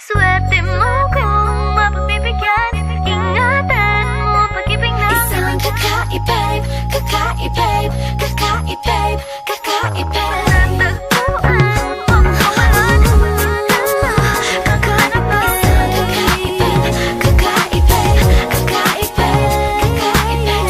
Swerte mo kung mapagbibigyan. Ingatan mo pag-ibig na Isang kakaibig, kakaibig, kakaibig, kakaibig. Natagpuan mo kawalan. Kakahanap na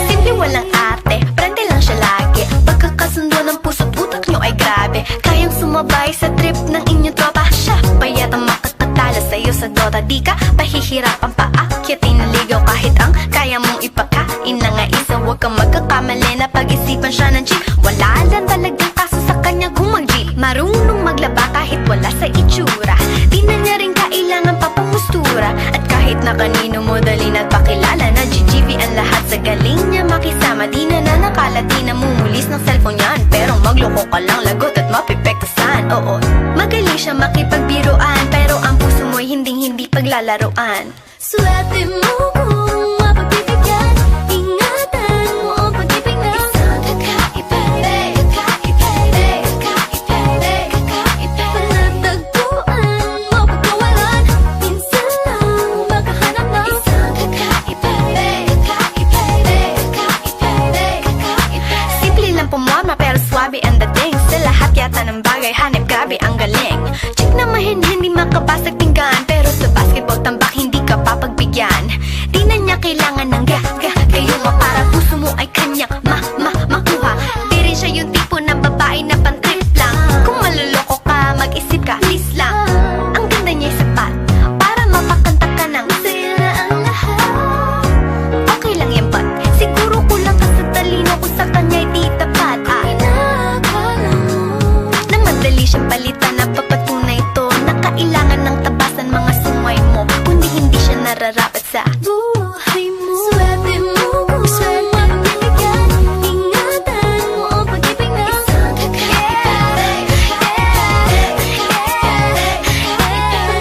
Simple walang ate, prende lang siya lagi. Pagkakasundo ng puso't utak nyo ay grabe. Kayang sumabay sa trip ng inyong tropa. Siya pa yatang makakatala sa'yo sa Dota. Di ka pahihirapan pa akyatin na ligaw. Kahit ang kaya mong ipakain na nga isa. Huwag kang magkakamali na pag-isipan siya ng cheap. Wala lang talagang kaso sa kanya kung mag-jeep. Marunong maglaba kahit wala sa itsura. Di na niya rin kailangan papamustura. At kahit na kanino mo dali nagpakilala na GGV ang lahat sa galing niya makisama. Di na nakala, di na mumulis ng cellphone yan. Pero magloko ka lang, lagot at mapipektasan. Oo, magaling siya makipagbiruan. Pero ang puso mo'y hindi paglalaroan. Swerte mo kung mapagbibigyan. Ingatan mo ang pag-ibig na Isang kakaibig, kakaibig, kakaibig, kakaibig. Natagpuan mo pagkawalan. Minsan lang makahanap na Isang kakaibig, kakaibig, kakaibig, kakaibig. Simple lang pumorma pero swabe ang dating. Sa lahat yata ng bagay hanip grabe ang galing. Chick na hindi makabasag pinggan. Pero sa basketball tambak hindi ka papagbigyan. Di na niya kailangan ng gayuma para puso mo ay kanyang makuha. Di rin siya yung tipo ng babae na pantrip lang. Kung maluloko ka, mag-isip ka, please lang. Ang ganda niya sapat para mapakanta ka ng sila ang lahat. okay lang yan ba't siguro kulang ka sa talino kung sa kanya'y di tapat. Inakala mo Na madali siyang palitan na papatunay ito na kailangan ng tabasan mga sungay mo. Kundi hindi siya nararapat sa buhay mo. Swerte mo kung mapagbibigyan. Ingatan mo ang pag-ibig na isang kakaibig, kakaibig, kakaibig.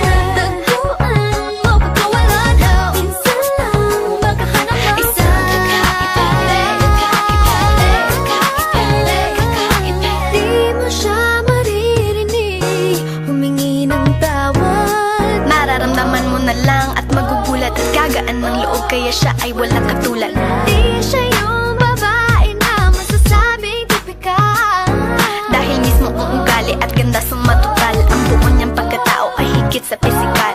Natagpuan mo pagkawalan. Minsan lang makahanap na Isang kakaibig, kakaibig, kakaibig, kakaibig. Di mo siya maririnig humingi ng tawad. Mararamdaman mo na lang at magugulat at gagaan ng loob kaya siya ay walang katulad. Di siya yung babae na masasabing tipikal. Dahil mismo ang ugali at ganda sumatotal. Ang buo niyang pagkatao ay higit sa pisikal.